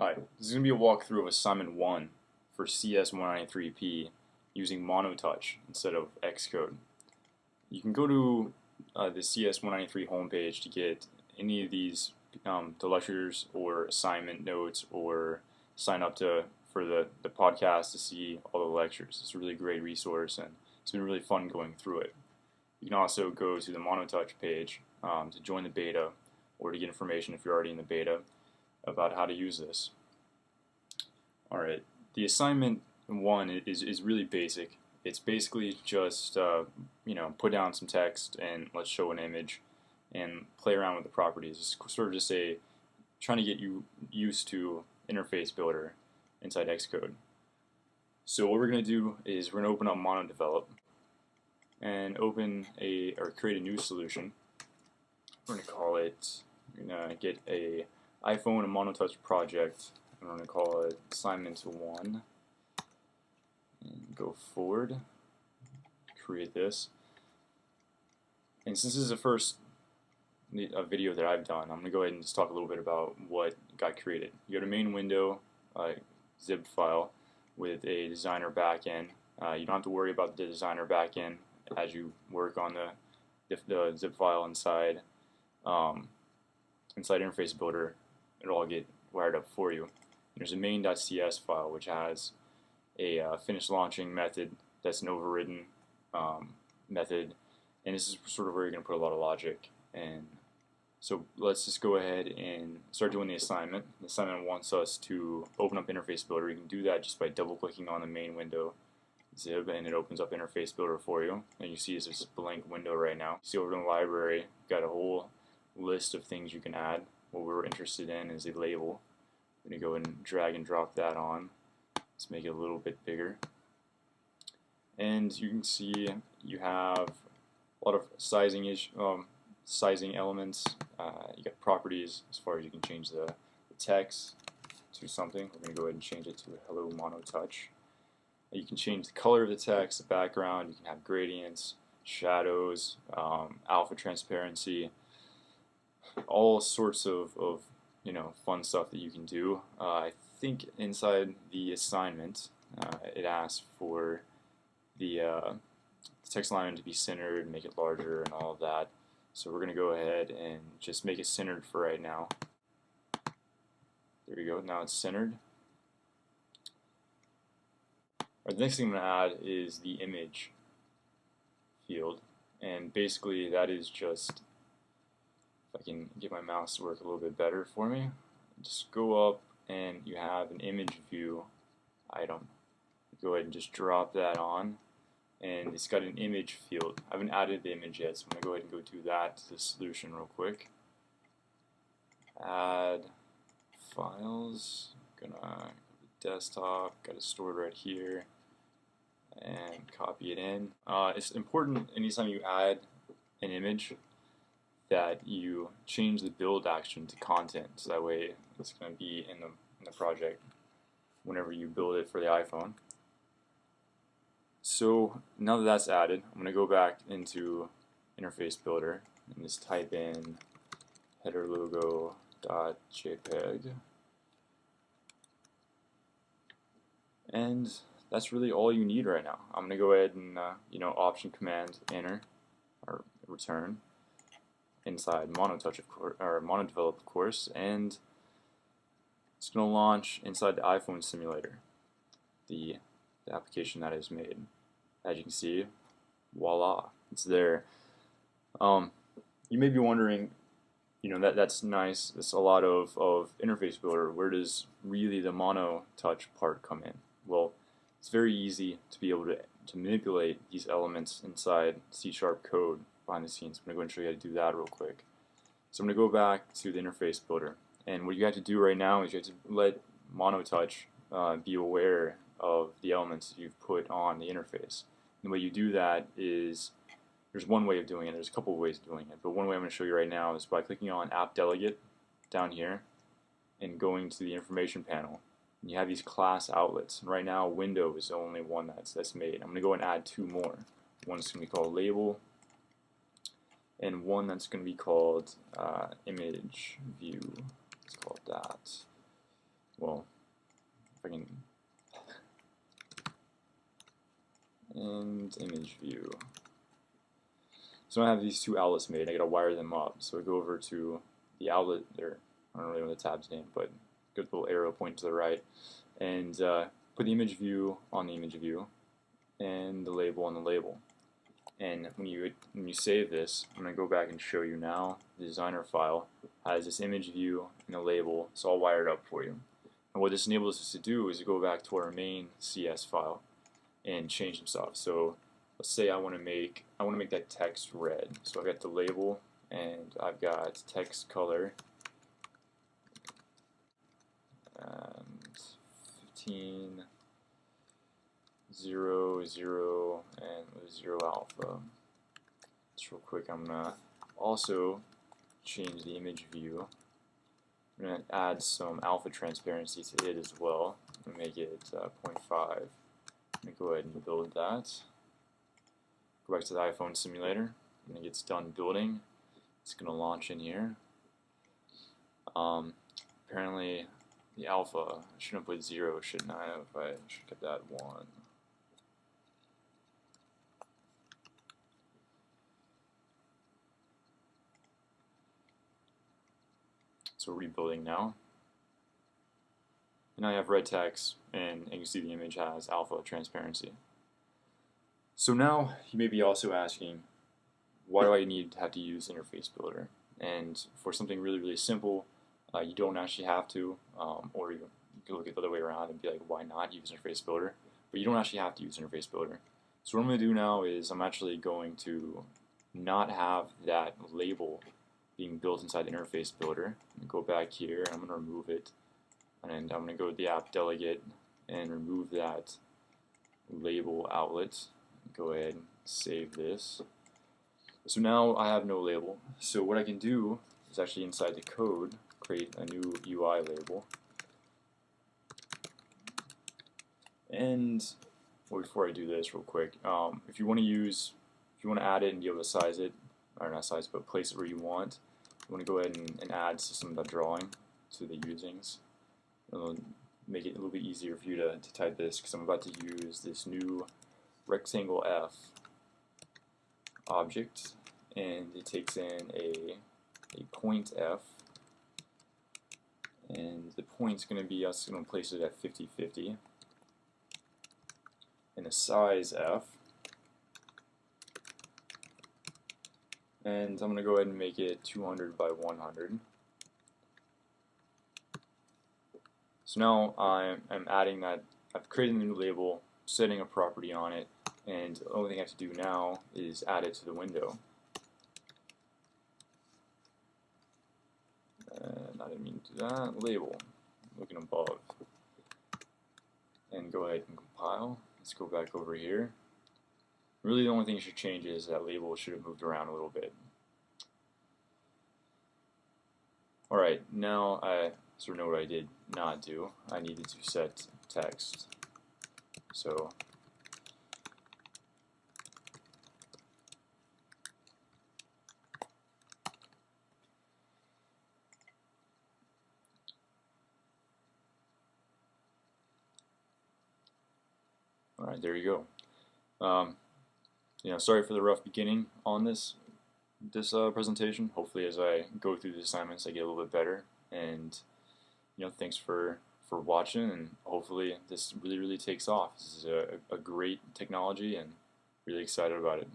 Hi, this is going to be a walkthrough of assignment 1 for CS193P using Monotouch instead of XCode. You can go to the CS193 homepage to get any of these the lectures or assignment notes, or sign up for the podcast to see all the lectures. It's a really great resource and it's been really fun going through it. You can also go to the Monotouch page to join the beta or to get information if you're already in the beta about how to use this. Alright, the assignment 1 is really basic. It's basically just put down some text and let's show an image and play around with the properties. It's sort of just trying to get you used to interface builder inside XCode. So what we're going to do is we're going to open up Monotouch and create a new solution. We're going to call it, we're going to get a iPhone and Monotouch project. I'm going to call it assignment 1 and go forward, create this. And since this is the first video that I've done, I'm going to go ahead and just talk a little bit about what got created. You go to main window, zip file with a designer backend. You don't have to worry about the designer backend as you work on the zip file inside interface builder. It'll all get wired up for you. There's a main.cs file which has a finish launching method that's an overridden method, and this is sort of where you're going to put a lot of logic. And so let's just go ahead and start doing the assignment. The assignment wants us to open up Interface Builder. You can do that just by double clicking on the main window zip, and it opens up Interface Builder for you. And you see it's just a blank window right now. See over in the library, got a whole list of things you can add. What we're interested in is a label. I'm going to go and drag and drop that on. Let's make it a little bit bigger. And you can see you have a lot of sizing elements. You got properties as far as you can change the text to something. We're going to go ahead and change it to Hello Monotouch. You can change the color of the text, the background. You can have gradients, shadows, alpha transparency, all sorts of fun stuff that you can do. I think inside the assignment it asks for the text alignment to be centered, make it larger, and all of that. So we're going to go ahead and just make it centered for right now. There we go. Now it's centered. The next thing I'm going to add is the image field, and basically that is just, if I can get my mouse to work a little bit better for me, just go up and you have an image view item. Go ahead and just drop that on, and it's got an image field. I haven't added the image yet, so I'm going to go ahead and go do that to the solution real quick. Add files, gonna go to desktop, got it stored right here, and copy it in. It's important anytime you add an image that you change the build action to content, so that way it's going to be in the project whenever you build it for the iPhone. So now that that's added, I'm going to go back into Interface Builder and just type in header logo.jpg, and that's really all you need right now. I'm going to go ahead and Option Command Enter or return inside Monotouch, of course, or Monodevelop, of course, and it's going to launch inside the iPhone simulator, the application that is made. As you can see, voila, it's there. You may be wondering, that's nice. That's a lot of interface builder. Where does really the Monotouch part come in? Well, it's very easy to be able to manipulate these elements inside C# code behind the scenes. I'm going to go and show you how to do that real quick. So I'm going to go back to the interface builder, and what you have to do right now is you have to let Monotouch be aware of the elements that you've put on the interface. And the way you do that is, there's one way of doing it, there's a couple of ways of doing it, but one way I'm going to show you right now is by clicking on App Delegate down here and going to the information panel. And you have these class outlets, and right now window is the only one that's made. I'm going to go and add two more. One's going to be called label, and one that's going to be called image view. Let's call it that. well, if I can, and image view. So I have these two outlets made. I gotta wire them up. So I go over to the outlet there. I don't really know the tab's name, but go to the little arrow point to the right, and put the image view on the image view, and the label on the label. And when you save this, I'm gonna go back and show you now. The designer file has this image view and a label. It's all wired up for you. And what this enables us to do is to go back to our main CS file and change some stuff. So let's say I want to make that text red. So I've got the label and I've got text color and 15 0 0 and 0 alpha. Just real quick, I'm gonna also change the image view. I'm gonna add some alpha transparency to it as well. I'm gonna make it 0.5. I'm gonna go ahead and build that. Go back to the iPhone simulator. When it gets done building, it's going to launch in here. Apparently, the alpha, I shouldn't have put 0, shouldn't I have? I should have kept that 1. So rebuilding now. And I have red text, and you can see the image has alpha transparency. So now you may be also asking, why do I need to have to use Interface Builder? And for something really, really simple, you don't actually have to, or you can look at the other way around and be like, why not use Interface Builder? But you don't actually have to use Interface Builder. So what I'm going to do now is I'm actually going to not have that label being built inside the Interface Builder. I'm going to go back here, and I'm going to remove it, and I'm going to go to the app delegate and remove that label outlet. Go ahead and save this. So now I have no label. So what I can do is actually inside the code create a new UI label. And before I do this real quick, if you want to add it and be able to size it, or not size it, but place it where you want, you want to go ahead and add system.drawing to the usings. It'll make it a little bit easier for you to type this, because I'm about to use this new rectangle F object, and it takes in a point F, and the point's going to be us going to place it at 50-50, and a size F, and I'm going to go ahead and make it 200 by 100. So now I'm adding that. I've created a new label, setting a property on it, and the only thing I have to do now is add it to the window. And I didn't mean to do that. Label, looking above. And go ahead and compile. Let's go back over here. Really the only thing you should change is that label should have moved around a little bit. Alright, now I sort of know what I did not do. I needed to set text. So alright, there you go. Sorry for the rough beginning on this presentation. Hopefully as I go through the assignments I get a little bit better, and thanks for watching, and hopefully this really takes off. This is a great technology and really excited about it.